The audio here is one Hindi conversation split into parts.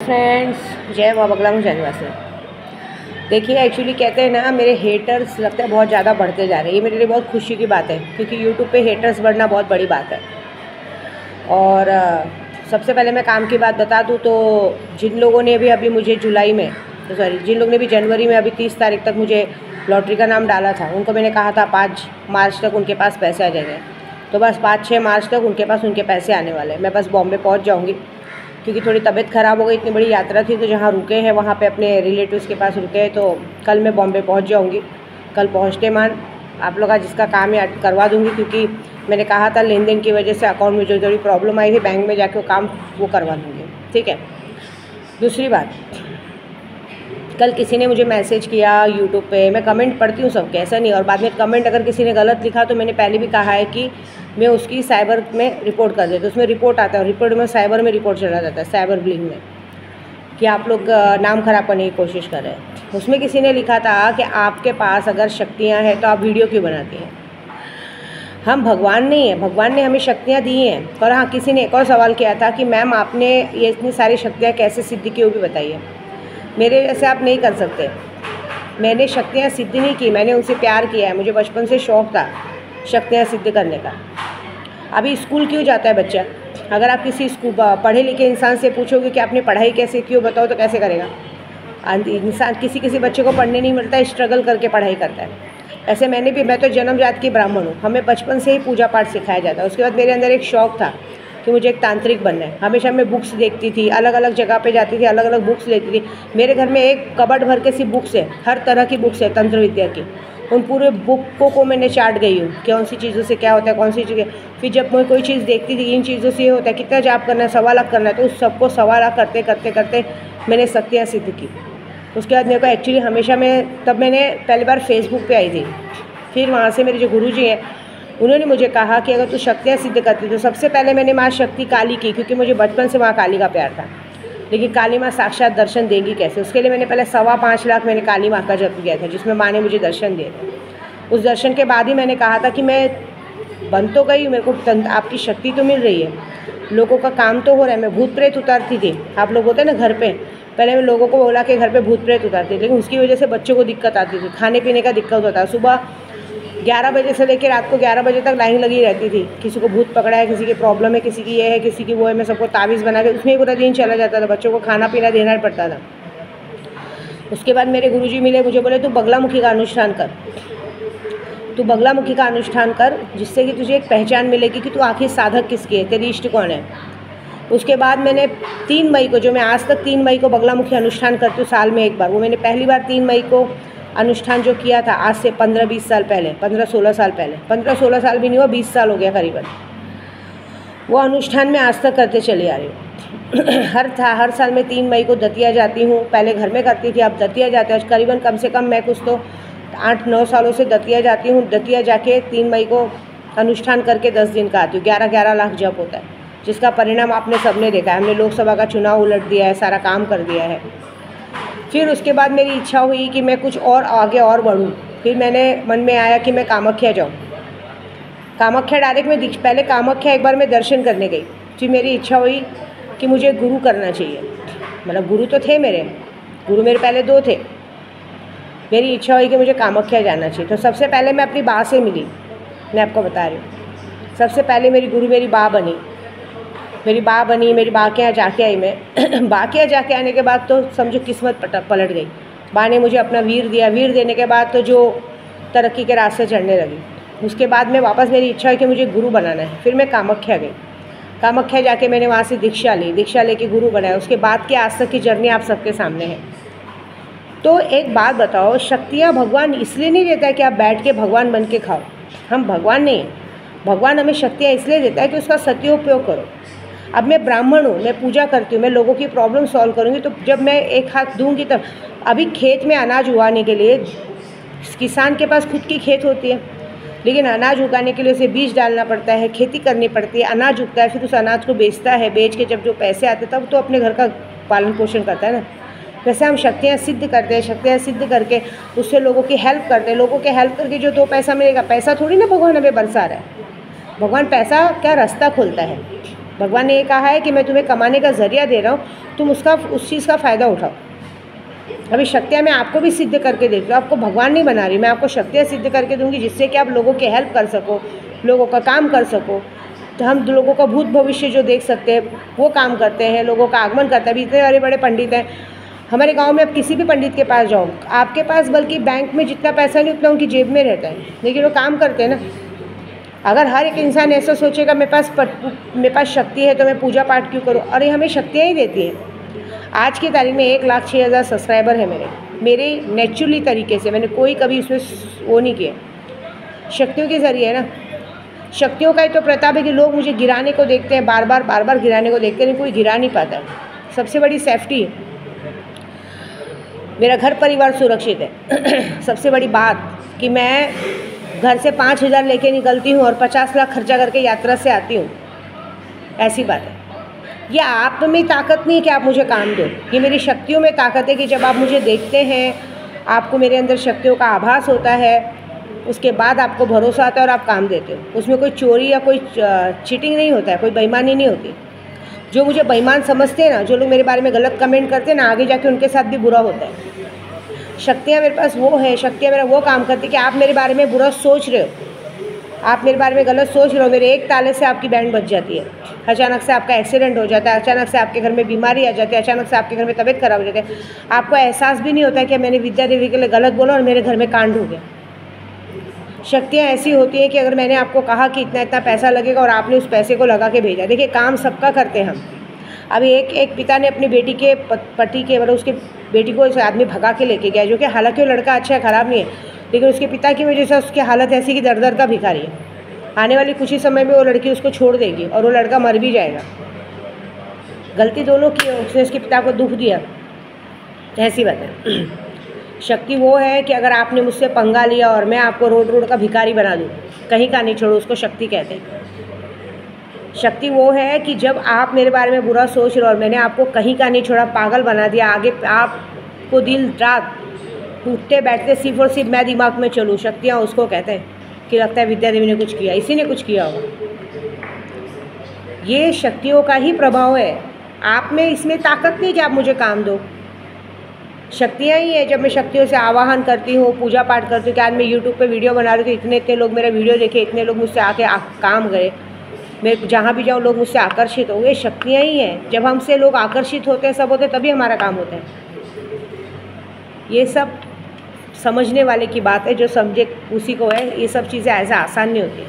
फ्रेंड्स, जय माँ बगला मुँह निवासी। देखिए, एक्चुअली कहते हैं ना, मेरे हेटर्स लगता है बहुत ज़्यादा बढ़ते जा रहे हैं। ये मेरे लिए बहुत खुशी की बात है, क्योंकि यूट्यूब पे हेटर्स बढ़ना बहुत बड़ी बात है। और सबसे पहले मैं काम की बात बता दूँ तो जिन लोगों ने अभी मुझे जुलाई में जिन लोगों ने भी जनवरी में अभी 30 तारीख तक मुझे लॉटरी का नाम डाला था, उनको मैंने कहा था 5 मार्च तक उनके पास पैसे आ जाएंगे। तो बस 5-6 मार्च तक उनके पास उनके पैसे आने वाले हैं। मैं बस बॉम्बे पहुंच जाऊंगी, क्योंकि थोड़ी तबीयत ख़राब हो गई। इतनी बड़ी यात्रा थी, तो जहाँ रुके हैं वहाँ पे अपने रिलेटिव्स के पास रुके हैं। तो कल मैं बॉम्बे पहुँच जाऊँगी। कल पहुँचते मान आप लोग का जिसका काम है करवा दूँगी, क्योंकि मैंने कहा था लेन देन की वजह से अकाउंट में जो थोड़ी प्रॉब्लम आई थी, बैंक में जाके वो काम वो करवा दूँगी। ठीक है। दूसरी बात, कल किसी ने मुझे मैसेज किया यूट्यूब पे। मैं कमेंट पढ़ती हूँ सबके, ऐसा नहीं। और बाद में कमेंट अगर किसी ने गलत लिखा तो मैंने पहले भी कहा है कि मैं उसकी साइबर में रिपोर्ट कर देती हूँ। उसमें रिपोर्ट आता है, रिपोर्ट में साइबर में रिपोर्ट चला जाता है, साइबर बुलिंग में, कि आप लोग नाम ख़राब करने की कोशिश कर रहे हैं। उसमें किसी ने लिखा था कि आपके पास अगर शक्तियाँ हैं तो आप वीडियो क्यों बनाती हैं। हम भगवान नहीं हैं, भगवान ने हमें शक्तियाँ दी हैं। और हाँ, किसी ने एक और सवाल किया था कि मैम आपने ये इतनी सारी शक्तियाँ कैसे सिद्ध की, वो भी बताइए। मेरे जैसे आप नहीं कर सकते। मैंने शक्तियाँ सिद्ध नहीं की, मैंने उनसे प्यार किया है। मुझे बचपन से शौक़ था शक्तियाँ सिद्ध करने का। अभी स्कूल क्यों जाता है बच्चा? अगर आप किसी पढ़े लिखे इंसान से पूछोगे कि आपने पढ़ाई कैसे की, बताओ तो कैसे करेगा इंसान? किसी बच्चे को पढ़ने नहीं मिलता है, स्ट्रगल करके पढ़ाई करता है। ऐसे मैं तो जन्मजात की ब्राह्मण हूँ। हमें बचपन से ही पूजा पाठ सिखाया जाता है। उसके बाद मेरे अंदर एक शौक़ था कि मुझे एक तांत्रिक बनना है। हमेशा मैं बुक्स देखती थी, अलग अलग जगह पे जाती थी, अलग अलग बुक्स लेती थी। मेरे घर में एक कबर्ड भर के सी बुक्स है, हर तरह की बुक्स है तंत्र विद्या की। उन पूरे बुकों को मैंने चाट गई हूँ, कौन सी चीज़ों से क्या होता है, कौन सी चीज़ें। फिर जब मैं कोई चीज़ देखती थी, इन चीज़ों से ये होता है, कितना जाप करना है, 1.25 लाख करना है, तो उस सबको 1.25 लाख करते करते करते मैंने शक्तियाँ सिद्ध की। उसके बाद मेरे को एक्चुअली हमेशा मैंने पहली बार फेसबुक पर आई थी। फिर वहाँ से मेरे जो गुरुजी हैं, उन्होंने मुझे कहा कि अगर तू शक्तियाँ सिद्ध करती, तो सबसे पहले मैंने माँ शक्ति काली की, क्योंकि मुझे बचपन से माँ काली का प्यार था। लेकिन काली माँ साक्षात दर्शन देंगी कैसे? उसके लिए मैंने पहले 5.25 लाख मैंने काली माँ का जप किया था, जिसमें माँ ने मुझे दर्शन दिए थे। उस दर्शन के बाद ही मैंने कहा था कि मैं बन तो गई, मेरे को आपकी शक्ति तो मिल रही है, लोगों का काम तो हो रहा है। मैं भूत प्रेत उतारती थी, आप लोग होते हैं ना घर पे, पहले मैं लोगों को बोला कि घर पे भूत प्रेत उतारती थी, लेकिन उसकी वजह से बच्चों को दिक्कत आती थी, खाने पीने का दिक्कत होता है। सुबह 11 बजे से लेकर रात को 11 बजे तक लाइन लगी रहती थी। किसी को भूत पकड़ा है, किसी की प्रॉब्लम है, किसी की ये है, किसी की वो है। मैं सबको तावीज़ बना के उसमें ही पूरा दिन चला जाता था। बच्चों को खाना पीना देना पड़ता था। उसके बाद मेरे गुरुजी मिले, मुझे बोले तू बगलामुखी का अनुष्ठान कर, तू बगलामुखी का अनुष्ठान कर, जिससे कि तुझे एक पहचान मिलेगी कि तू आखिर साधक किसकी है, तेरी इष्ट कौन है। उसके बाद मैंने 3 मई को, जो मैं आज तक 3 मई को बगलामुखी अनुष्ठान करती हूँ साल में एक बार, वो मैंने पहली बार 3 मई को अनुष्ठान जो किया था, आज से 15-20 साल पहले, 15-16 साल पहले, 15-16 साल भी नहीं हुआ, 20 साल हो गया करीबन। वो अनुष्ठान मैं आज तक करते चली आ रही हूँ। हर साल में 3 मई को दतिया जाती हूँ। पहले घर में करती थी, अब दतिया जाते हैं। करीबन कम से कम मैं कुछ तो 8-9 सालों से दतिया जाती हूँ। दतिया जाके 3 मई को अनुष्ठान करके 10 दिन का आती हूँ। 11-11 लाख जप होता है, जिसका परिणाम आपने सबने देखा है। हमने लोकसभा का चुनाव उलट दिया है, सारा काम कर दिया है। फिर उसके बाद मेरी इच्छा हुई कि मैं कुछ और आगे और बढ़ूँ। फिर मैंने मन में आया कि मैं कामाख्या जाऊँ। कामाख्या डायरेक्ट मैं पहले कामाख्या एक बार मैं दर्शन करने गई। फिर मेरी इच्छा हुई कि मुझे गुरु करना चाहिए। मतलब गुरु तो थे मेरे, गुरु मेरे पहले 2 थे। मेरी इच्छा हुई कि मुझे कामाख्या जाना चाहिए। तो सबसे पहले मैं अपनी माँ से मिली, मैं आपको बता रही हूँ। सबसे पहले मेरी गुरु मेरी माँ बनी। मेरी माँ के यहाँ जाके आई मैं। माँ के यहाँ जाके आने के बाद तो समझो किस्मत पलट गई। माँ ने मुझे अपना वीर दिया। वीर देने के बाद तो जो तरक्की के रास्ते चढ़ने लगी। उसके बाद में वापस मेरी इच्छा है कि मुझे गुरु बनाना है। फिर मैं कामाख्या गई। कामाख्या जाके मैंने वहाँ से दीक्षा ली, दीक्षा लेके गुरु बनाया। उसके बाद की आज तक की जर्नी आप सबके सामने है। तो एक बात बताओ, शक्तियाँ भगवान इसलिए नहीं देता है कि आप बैठ के भगवान बन के खाओ। हम भगवान नहीं हैं। भगवान हमें शक्तियाँ इसलिए देता है कि उसका सदुपयोग करो। अब मैं ब्राह्मण हूँ, मैं पूजा करती हूँ, मैं लोगों की प्रॉब्लम सॉल्व करूँगी। तो जब मैं एक हाथ दूँगी, तब अभी खेत में अनाज उगाने के लिए किसान के पास खुद की खेत होती है, लेकिन अनाज उगाने के लिए उसे बीज डालना पड़ता है, खेती करनी पड़ती है, अनाज उगता है, फिर उस अनाज को बेचता है। बेच के जब जो पैसे आते तब तो अपने घर का पालन पोषण करता है ना। वैसे हम शक्तियाँ सिद्ध करते हैं, शक्तियाँ सिद्ध करके उससे लोगों की हेल्प करते हैं। लोगों के हेल्प करके जो 2 पैसा मिलेगा, पैसा थोड़ी ना भगवान हमें बरसा रहा है। भगवान पैसा क्या रास्ता खोलता है। भगवान ने ये कहा है कि मैं तुम्हें कमाने का ज़रिया दे रहा हूँ, तुम उस चीज़ का फ़ायदा उठाओ। अभी शक्तियाँ मैं आपको भी सिद्ध करके देती हूँ, आपको भगवान नहीं बना रही, मैं आपको शक्तियाँ सिद्ध करके दूँगी जिससे कि आप लोगों की हेल्प कर सको, लोगों का काम कर सको। तो हम लोगों का भूत भविष्य जो देख सकते हैं वो काम करते हैं, लोगों का आगमन करता है। अभी इतने बड़े बड़े पंडित हैं हमारे गांव में, अब किसी भी पंडित के पास जाओ, आपके पास बल्कि बैंक में जितना पैसा नहीं उतना उनकी जेब में रहता है, लेकिन वो काम करते हैं ना। अगर हर एक इंसान ऐसा सोचेगा मेरे पास शक्ति है तो मैं पूजा पाठ क्यों करूँ, अरे हमें शक्तियाँ ही देती हैं। आज की तारीख में 1,06,000 सब्सक्राइबर है मेरे नेचुरली तरीके से, मैंने कोई कभी उसमें वो नहीं किया, शक्तियों के ज़रिए है ना। शक्तियों का ही तो प्रताप है कि लोग मुझे गिराने को देखते हैं, बार बार गिराने को देखते हैं, कोई गिरा नहीं पाता। सबसे बड़ी सेफ्टी है, मेरा घर परिवार सुरक्षित है। सबसे बड़ी बात कि मैं घर से 5,000 लेके निकलती हूँ और 50 लाख खर्चा करके यात्रा से आती हूँ, ऐसी बात है। ये आप में ताकत नहीं है कि आप मुझे काम दो, ये मेरी शक्तियों में ताकत है कि जब आप मुझे देखते हैं, आपको मेरे अंदर शक्तियों का आभास होता है, उसके बाद आपको भरोसा आता है और आप काम देते हो। उसमें कोई चोरी या कोई चीटिंग नहीं होता है, कोई बेईमानी नहीं होती। जो मुझे बेईमान समझते हैं ना, जो लोग मेरे बारे में गलत कमेंट करते हैं ना, आगे जाके उनके साथ भी बुरा होता है। शक्तियाँ मेरे पास वो है, शक्तियाँ मेरा वो काम करती है कि आप मेरे बारे में बुरा सोच रहे हो, आप मेरे बारे में गलत सोच रहे हो, मेरे एक ताले से आपकी बैंड बच जाती है, अचानक से आपका एक्सीडेंट हो जाता है, अचानक से आपके घर में बीमारी आ जाती है, अचानक से आपके घर में तबीयत खराब हो जाती है, आपको एहसास भी नहीं होता है कि मैंने विद्या देवी के लिए गलत बोला और मेरे घर में कांड हो गया। शक्तियाँ ऐसी होती हैं कि अगर मैंने आपको कहा कि इतना इतना पैसा लगेगा और आपने उस पैसे को लगा के भेजा, देखिए काम सबका करते हैं हम। अभी एक पिता ने अपनी बेटी के पति के मतलब उसके बेटी को इस आदमी भगा के लेके गया, जो कि हालांकि वो लड़का अच्छा है, ख़राब नहीं है, लेकिन उसके पिता की वजह से उसकी हालत ऐसी कि दर दर का भिखारी है। आने वाली कुछ ही समय में वो लड़की उसको छोड़ देगी और वो लड़का मर भी जाएगा। गलती दोनों की है, उसने उसके पिता को दुख दिया, ऐसी बात है। शक्ति वो है कि अगर आपने मुझसे पंगा लिया और मैं आपको रोड का भिखारी बना दूँ, कहीं का नहीं छोड़ो, उसको शक्ति कहते हैं। शक्ति वो है कि जब आप मेरे बारे में बुरा सोच रहे हो और मैंने आपको कहीं का नहीं छोड़ा, पागल बना दिया, आगे आपको दिन रात उठते बैठते सिर्फ और सिर्फ मैं दिमाग में चलूँ, शक्तियाँ उसको कहते हैं कि लगता है विद्या देवी ने कुछ किया, इसी ने कुछ किया होगा। ये शक्तियों का ही प्रभाव है, आप में इसमें ताकत नहीं कि आप मुझे काम दो। शक्तियाँ ही है। जब मैं शक्तियों से आवाहन करती हूँ, पूजा पाठ करती हूँ कि आज मैं यूट्यूब पे वीडियो बना रही थी, इतने लोग मेरा वीडियो देखे, इतने लोग मुझसे आके काम गए, मैं जहाँ भी जाऊँ लोग मुझसे आकर्षित हो, ये शक्तियाँ ही हैं। जब हमसे लोग आकर्षित होते हैं, सब होते हैं, तभी हमारा काम होता है। ये सब समझने वाले की बात है, जो समझे उसी को है। ये सब चीज़ें ऐसा आसान नहीं होती,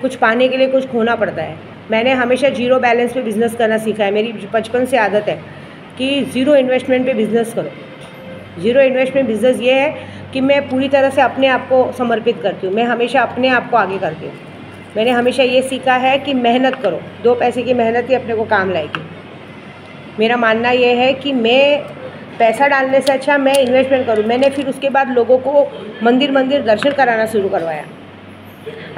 कुछ पाने के लिए कुछ खोना पड़ता है। मैंने हमेशा जीरो बैलेंस पे बिज़नेस करना सीखा है, मेरी बचपन से आदत है कि ज़ीरो इन्वेस्टमेंट पे बिज़नेस करो। ज़ीरो इन्वेस्टमेंट बिज़नेस ये है कि मैं पूरी तरह से अपने आप को समर्पित करती हूँ, मैं हमेशा अपने आप को आगे करती हूँ। मैंने हमेशा ये सीखा है कि मेहनत करो, 2 पैसे की मेहनत ही अपने को काम लाएगी। मेरा मानना ये है कि मैं पैसा डालने से अच्छा मैं इन्वेस्टमेंट करूँ। मैंने फिर उसके बाद लोगों को मंदिर दर्शन कराना शुरू करवाया।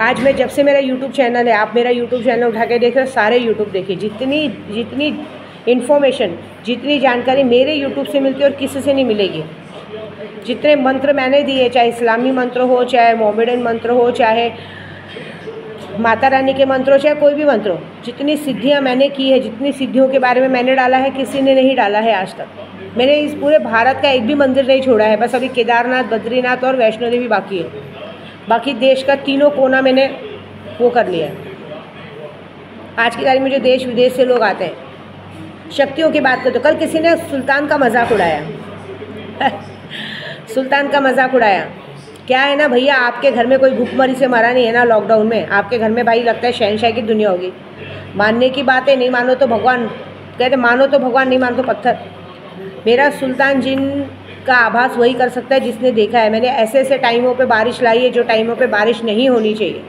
आज मैं जब से मेरा यूट्यूब चैनल है, आप मेरा यूट्यूब चैनल उठा के देख रहे हो, सारे यूट्यूब देखिए, जितनी इन्फॉर्मेशन, जितनी जानकारी मेरे यूट्यूब से मिलती है और किसी से नहीं मिलेगी। जितने मंत्र मैंने दिए, चाहे इस्लामी मंत्र हो, चाहे मोहम्मडन मंत्र हो, चाहे माता रानी के मंत्र हो, चाहे कोई भी मंत्र हो, जितनी सिद्धियां मैंने की है, जितनी सिद्धियों के बारे में मैंने डाला है, किसी ने नहीं डाला है आज तक। मैंने इस पूरे भारत का एक भी मंदिर नहीं छोड़ा है, बस अभी केदारनाथ, बद्रीनाथ और वैष्णो देवी बाकी है। बाकी देश का तीनों कोना मैंने वो कर लिया है। आज की तारीख में जो देश विदेश से लोग आते हैं, शक्तियों की बात करते, कल किसी ने सुल्तान का मजाक उड़ाया सुल्तान का मजाक उड़ाया। क्या है ना भैया, आपके घर में कोई भूखमरी से मरा नहीं है ना लॉकडाउन में, आपके घर में भाई लगता है शहनशाही की दुनिया होगी। मानने की बात है, नहीं मानो तो भगवान, कहते मानो तो भगवान, नहीं मानो तो पत्थर। मेरा सुल्तान जिन का आभास वही कर सकता है जिसने देखा है। मैंने ऐसे ऐसे टाइमों पे बारिश लाई है जो टाइमों पे बारिश नहीं होनी चाहिए।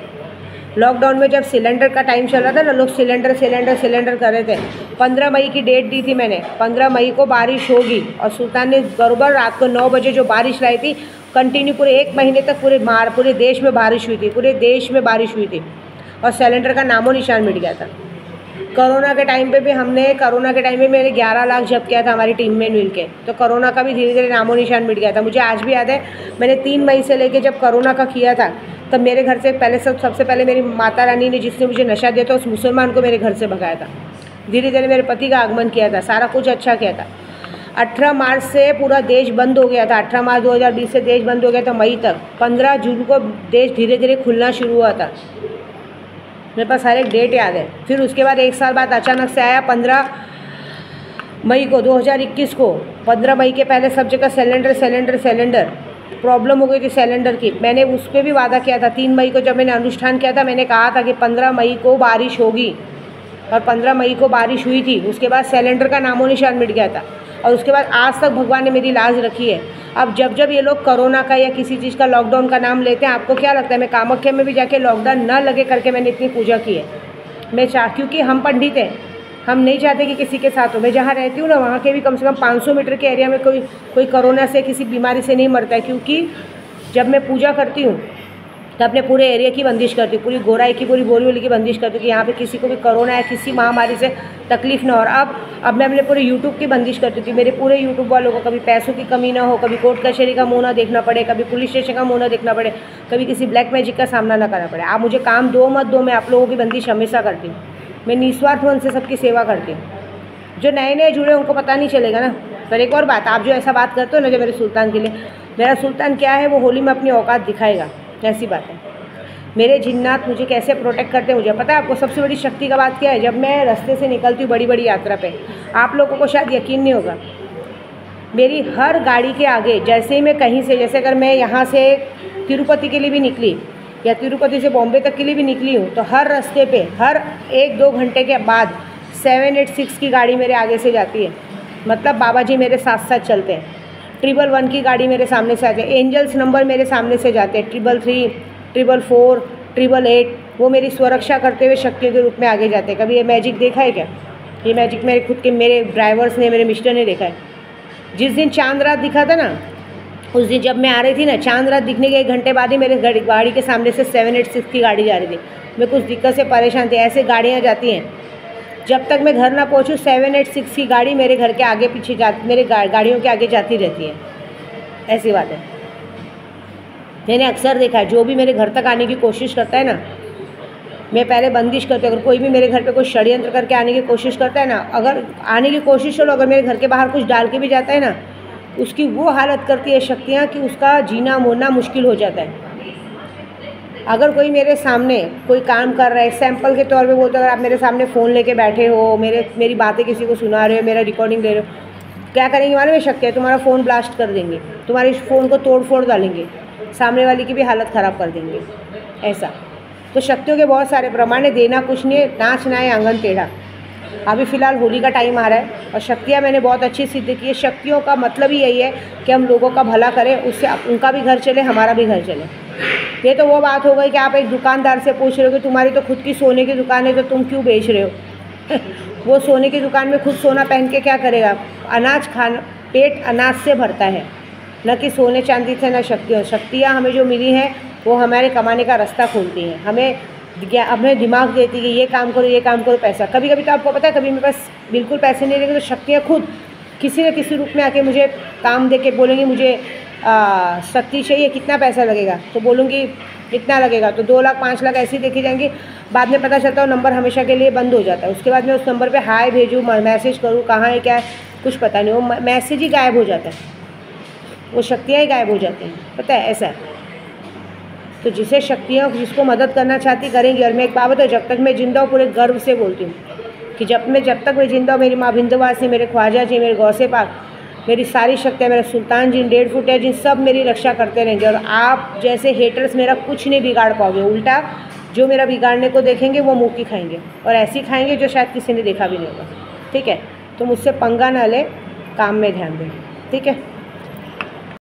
लॉकडाउन में जब सिलेंडर का टाइम चल रहा था ना, लोग सिलेंडर कर रहे थे। 15 मई की डेट दी थी मैंने, 15 मई को बारिश होगी, और सुल्तान ने बराबर रात को 9 बजे जो बारिश लाई थी, कंटिन्यू पूरे 1 महीने तक पूरे देश में बारिश हुई थी, पूरे देश में बारिश हुई थी, और सिलेंडर का नामो निशान मिट गया था। कोरोना के टाइम पे भी मैंने 11 लाख जब्त किया था हमारी टीम में मिल के, तो कोरोना का भी धीरे धीरे नामो निशान मिट गया था। मुझे आज भी याद है, मैंने 3 मई से लेके जब कोरोना का किया था, तब मेरे घर से सबसे पहले मेरी माता रानी ने, जिसने मुझे नशा दिया था, उस मुसलमान को मेरे घर से भगाया था। धीरे धीरे मेरे पति का आगमन किया था, सारा कुछ अच्छा किया था। 18 मार्च से पूरा देश बंद हो गया था, 18 मार्च 2020 से देश बंद हो गया था मई तक। 15 जून को देश धीरे धीरे खुलना शुरू हुआ था, मेरे पास हर एक डेट याद है। फिर उसके बाद 1 साल बाद अचानक से आया 15 मई को 2021 को। 15 मई के पहले सब जगह सिलेंडर प्रॉब्लम हो गई थी सिलेंडर की। मैंने उस पर भी वादा किया था 3 मई को, जब मैंने अनुष्ठान किया था मैंने कहा था कि 15 मई को बारिश होगी, और 15 मई को बारिश हुई थी। उसके बाद सिलेंडर का नामो निशान मिट गया था, और उसके बाद आज तक भगवान ने मेरी लाज रखी है। अब जब ये लोग कोरोना का या किसी चीज़ का लॉकडाउन का नाम लेते हैं, आपको क्या लगता है मैं कामाख्या में भी जाके लॉकडाउन न लगे करके मैंने इतनी पूजा की है। मैं क्योंकि हम पंडित हैं, हम नहीं चाहते कि किसी के साथ हो। मैं जहाँ रहती हूँ ना, वहाँ के भी कम से कम 500 मीटर के एरिया में कोई कोरोना से किसी बीमारी से नहीं मरता है, क्योंकि जब मैं पूजा करती हूँ तो अपने पूरे एरिया की बंदिश करती हूँ, पूरी गोराई की, पूरी बोरीवली की बंदिश करती हूँ कि यहाँ पे किसी को भी कोरोना या किसी महामारी से तकलीफ ना हो। और अब मैं अपने पूरे यूट्यूब की बंदिश करती थी, मेरे पूरे यूट्यूब वालों को कभी पैसों की कमी ना हो, कभी कोर्ट कचहरी का मुँह ना देखना पड़े, कभी पुलिस स्टेशन का मुँह ना देखना पड़े, कभी किसी ब्लैक मैजिक का सामना ना करना पड़े। आप मुझे काम दो मत दो, मैं आप लोगों की बंदिश हमेशा करती हूँ। मैं निस्वार्थ मन से सबकी सेवा करती हूँ। जो नए जुड़े उनको पता नहीं चलेगा ना। पर एक और बात, आप जो ऐसा बात करते हो ना, जो मेरे सुल्तान के लिए, मेरा सुल्तान क्या है वो होली में अपनी औकात दिखाएगा, ऐसी बात है। मेरे जिन्नात मुझे कैसे प्रोटेक्ट करते हैं मुझे पता है। आपको सबसे बड़ी शक्ति का बात क्या है, जब मैं रास्ते से निकलती हूँ बड़ी बड़ी यात्रा पे, आप लोगों को शायद यकीन नहीं होगा, मेरी हर गाड़ी के आगे, जैसे ही मैं कहीं से, जैसे अगर मैं यहाँ से तिरुपति के लिए भी निकली या तिरुपति से बॉम्बे तक के लिए भी निकली हूँ, तो हर रास्ते पे हर 1-2 घंटे के बाद 786 की गाड़ी मेरे आगे से जाती है। मतलब बाबा जी मेरे साथ साथ चलते हैं। 111 की गाड़ी मेरे सामने से आती है। एंजल्स नंबर मेरे सामने से जाते हैं, 333, 444, 888, वो मेरी सुरक्षा करते हुए शक्तियों के रूप में आगे जाते हैं। कभी ये मैजिक देखा है क्या? ये मैजिक मेरे खुद के, मेरे ड्राइवर्स ने, मेरे मिस्टर ने देखा है। जिस दिन चांद रात दिखा था ना, उस दिन जब मैं आ रही थी ना, चांद रात दिखने के 1 घंटे बाद ही मेरे गाड़ी के सामने से 786 की गाड़ी जा रही थी। मैं कुछ दिक्कत से परेशान थी। ऐसे गाड़ियाँ जाती हैं, जब तक मैं घर ना पहुँचूँ 786 की गाड़ी मेरे घर के आगे पीछे मेरे गाड़ियों के आगे जाती रहती है। ऐसी बात है, मैंने अक्सर देखा है। जो भी मेरे घर तक आने की कोशिश करता है ना, मैं पहले बंदिश करती हूँ। अगर कोई भी मेरे घर पे कोई षड्यंत्र करके आने की कोशिश करता है ना, अगर आने की कोशिश करो, अगर मेरे घर के बाहर कुछ डाल के भी जाता है ना, उसकी वो हालत करती है शक्तियाँ कि उसका जीना मोना मुश्किल हो जाता है। अगर कोई मेरे सामने कोई काम कर रहा है, सैंपल के तौर पे बोलते, अगर आप मेरे सामने फ़ोन लेके बैठे हो, मेरी बातें किसी को सुना रहे हो, मेरा रिकॉर्डिंग ले रहे हो, क्या करेंगे मालूम है? शक्ति है, तुम्हारा फ़ोन ब्लास्ट कर देंगे, तुम्हारे फ़ोन को तोड़ फोड़ डालेंगे, सामने वाले की भी हालत ख़राब कर देंगे। ऐसा तो शक्तियों के बहुत सारे प्रमाण है। देना कुछ नहीं है, नाच ना है आंगन टेढ़ा। अभी फ़िलहाल होली का टाइम आ रहा है, और शक्तियाँ मैंने बहुत अच्छी सिद्ध की है। शक्तियों का मतलब ही यही है कि हम लोगों का भला करें, उससे उनका भी घर चले, हमारा भी घर चले। ये तो वो बात हो गई कि आप एक दुकानदार से पूछ रहे हो कि तुम्हारी तो खुद की सोने की दुकान है, तो तुम क्यों बेच रहे हो? वो सोने की दुकान में खुद सोना पहन के क्या करेगा? अनाज खाना, पेट अनाज से भरता है, न कि सोने चांदी से, न शक्तियों। शक्तियाँ हमें जो मिली हैं वो हमारे कमाने का रास्ता खोलती हैं, हमें दिमाग देती है कि ये काम करो, पैसा। कभी कभी तो आपको पता है, कभी मेरे पास बिल्कुल पैसे नहीं रहेंगे तो शक्तियाँ खुद किसी न किसी रूप में आके मुझे काम दे के बोलेंगी, मुझे शक्ति चाहिए, कितना पैसा लगेगा? तो बोलूँगी इतना लगेगा, तो 2 लाख 5 लाख ऐसी देखी जाएंगी। बाद में पता चलता है नंबर हमेशा के लिए बंद हो जाता है। उसके बाद मैं उस नंबर पे हाय भेजूँ, मैसेज करूँ, कहाँ है क्या है कुछ पता नहीं, वो मैसेज ही गायब हो जाता है, वो शक्तियाँ ही गायब हो जाती हैं, पता है ऐसा है। तो जिसे शक्तियाँ जिसको मदद करना चाहती करेंगी। और मैं एक बात बताऊँ, जब तक मैं जिंदा हूँ, पूरे गर्व से बोलती हूँ कि जब तक मैं जिंदा हूँ, मेरी माँ बिंदवासी, मेरे ख्वाजा जी, मेरे गौसे पाक, मेरी सारी शक्तियाँ, मेरा सुल्तान जी, 1.5 फुट है जी, सब मेरी रक्षा करते रहेंगे। और आप जैसे हेटर्स मेरा कुछ नहीं बिगाड़ पाओगे। उल्टा जो मेरा बिगाड़ने को देखेंगे वो मुँह की खाएंगे, और ऐसी खाएंगे जो शायद किसी ने देखा भी नहीं होगा। ठीक है, तो मुझसे पंगा ना ले, काम में ध्यान दें। ठीक है।